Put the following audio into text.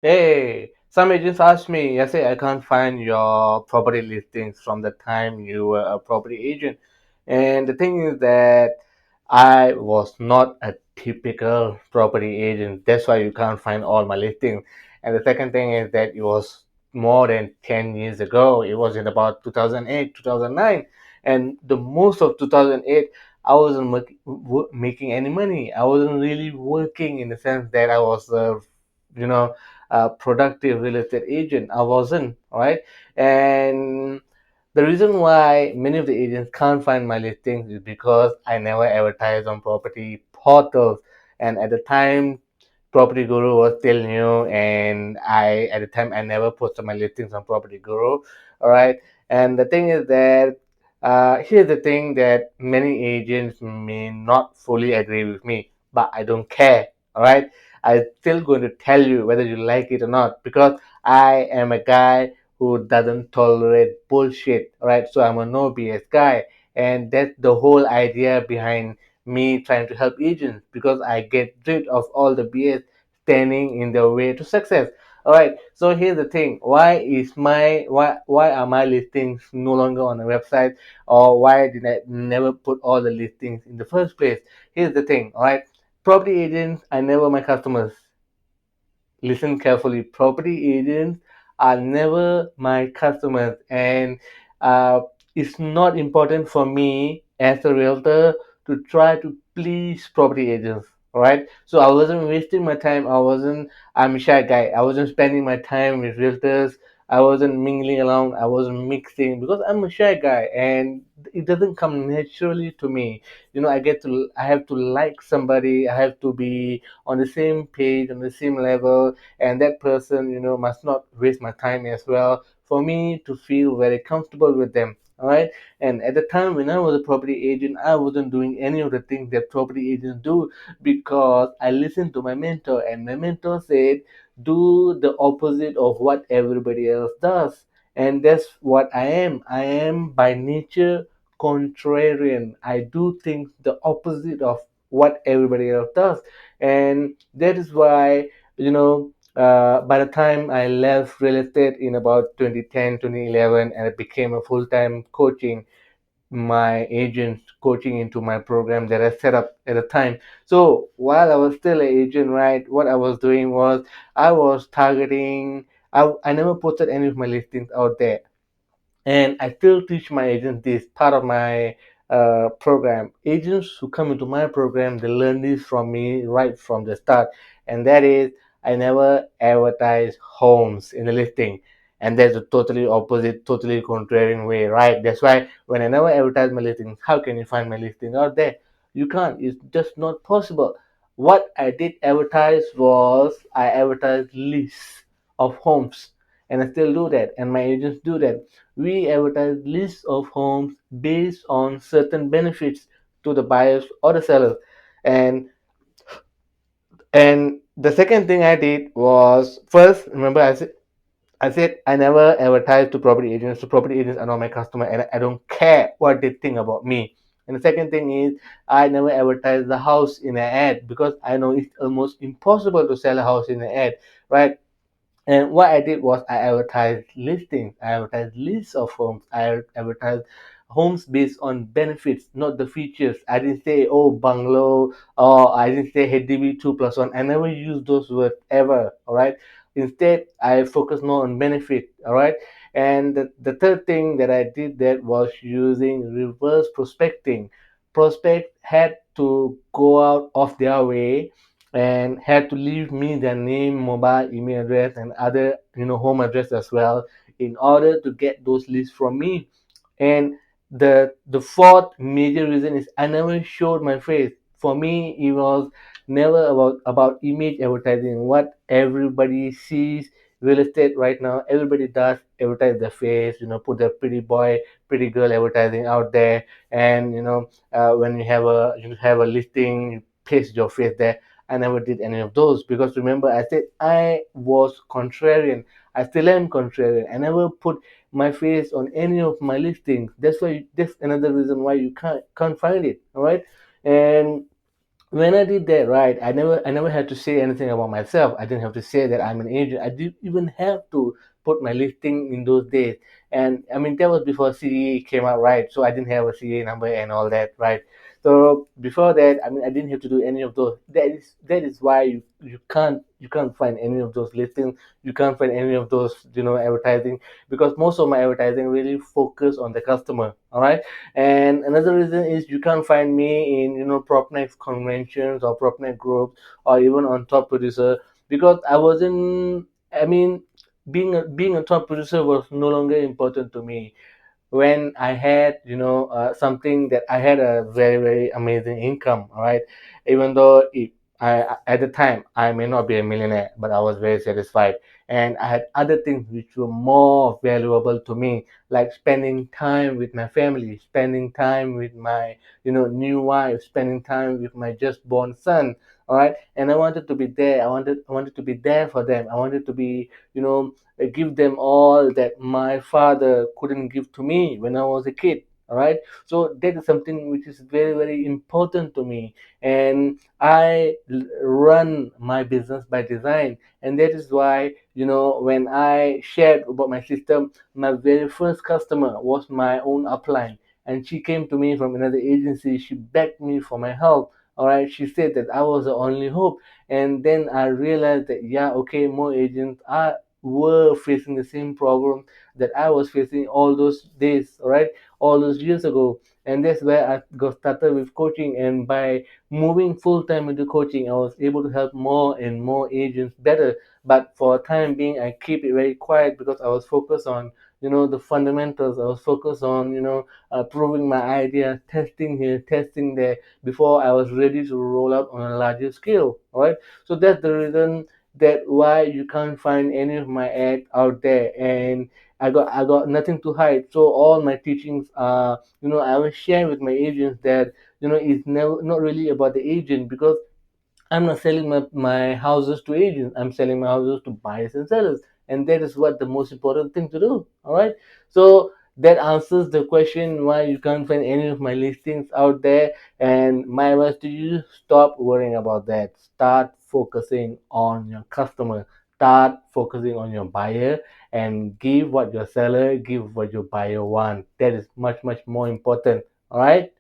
Hey, some agents ask me, I say, I can't find your property listings from the time you were a property agent. And the thing is that I was not a typical property agent. That's why you can't find all my listings. And the second thing is that it was more than 10 years ago. It was in about 2008, 2009. And the most of 2008, I wasn't making any money. I wasn't really working in the sense that I was, you know, productive real estate agent. I wasn't, all right? And the reason why many of the agents can't find my listings is because I never advertise on property portals. And at the time, Property Guru was still new, and at the time I never posted my listings on Property Guru. All right. And the thing is that here's the thing that many agents may not fully agree with me, but I don't care. All right. I'm still going to tell you whether you like it or not, because I am a guy who doesn't tolerate bullshit. All right. So I'm a no BS guy. And that's the whole idea behind me trying to help agents, because I get rid of all the BS standing in their way to success. All right. So here's the thing: why are my listings no longer on the website, or why did I never put all the listings in the first place? Here's the thing. All right. Property agents are never my customers. Listen carefully. Property agents are never my customers, and uh, it's not important for me as a realtor to try to please property agents. All right. So I wasn't wasting my time. I'm a shy guy. I wasn't spending my time with realtors. I wasn't mingling around. I wasn't mixing, because I'm a shy guy and it doesn't come naturally to me. I have to like somebody. I have to be on the same page, on the same level, and that person, must not waste my time as well for me to feel very comfortable with them. All right. And at the time when I was a property agent, I wasn't doing any of the things that property agents do, because I listened to my mentor, and my mentor said, do the opposite of what everybody else does. And that's what I am by nature contrarian. I do things the opposite of what everybody else does. And that is why, by the time I left real estate in about 2010, 2011, and I became a full-time coaching, my agents coaching into my program that I set up at the time. So while I was still an agent, right, what I was doing was I was targeting, I never posted any of my listings out there. And I still teach my agents this part of my program. Agents who come into my program, they learn this from me right from the start, and that is, I never advertise homes in the listing. And that's a totally opposite, totally contrarian way, right? That's why when I never advertise my listings, how can you find my listing out there? You can't. It's just not possible. What I did advertise was I advertised lists of homes, and I still do that, and my agents do that. We advertise lists of homes based on certain benefits to the buyers or the sellers. And and the second thing I did was, first, remember, I said I never advertise to property agents. So property agents are not my customer, and I don't care what they think about me. And the second thing is, I never advertise the house in an ad, because I know it's almost impossible to sell a house in an ad, right? And what I did was I advertised listings, I advertised lists of homes, I advertised homes based on benefits, not the features. I didn't say, oh, bungalow, or I didn't say HDB 2+1. I never used those words ever, all right? Instead, I focused more on benefit, all right? And the third thing that I did that was using reverse prospecting. Prospect had to go out of their way and had to leave me their name, mobile, email address, and other, home address as well, in order to get those lists from me. And the fourth major reason is I never showed my face. For me, it was never about image advertising. What everybody sees real estate right now, everybody does advertise their face, put their pretty boy, pretty girl advertising out there. And when you have a listing, you paste your face there. I never did any of those, because remember, I said I was contrarian. I still am contrarian. I never put my face on any of my listings. That's another reason why you can't find it. All right. And when I did that, right, I never had to say anything about myself. I didn't have to say that I'm an agent. I didn't even have to put my listing in those days. And I mean that was before CA came out, right? So I didn't have a CA number and all that, right? So before that, I mean I didn't have to do any of those. That is why you can't find any of those listings. You can't find any of those, advertising, because most of my advertising really focus on the customer. All right. And another reason is you can't find me in PropNext conventions or PropNext groups or even on top producer, because I wasn't. I mean, being a top producer was no longer important to me when I had, something that I had a very, very amazing income. All right. Even though at the time I may not be a millionaire, but I was very satisfied. And I had other things which were more valuable to me, like spending time with my family, spending time with my, new wife, spending time with my just born son. All right. And I wanted to be there. I wanted to be there for them. I wanted to be, give them all that my father couldn't give to me when I was a kid. All right. So that is something which is very, very important to me. And run my business by design. And that is why, when I shared about my system, my very first customer was my own upline. And she came to me from another agency. She begged me for my help. All right. She said that I was the only hope. And then I realized that, yeah, okay, more agents were facing the same problem that I was facing all those days, all right, all those years ago. And that's where I got started with coaching. And by moving full time into coaching, I was able to help more and more agents better. But for a time being, I keep it very quiet because I was focused on, the fundamentals. I was focused on, proving my idea, testing here, testing there, before I was ready to roll out on a larger scale. All right. So that's the reason that why you can't find any of my ad out there. And I got nothing to hide. So all my teachings are, I will share with my agents that, it's never not really about the agent, because I'm not selling my houses to agents. I'm selling my houses to buyers and sellers. And that is what the most important thing to do. All right. So that answers the question why you can't find any of my listings out there. And my advice to you, stop worrying about that. Start focusing on your customer. Start focusing on your buyer, and give what your seller, give what your buyer want. That is much, much more important. All right.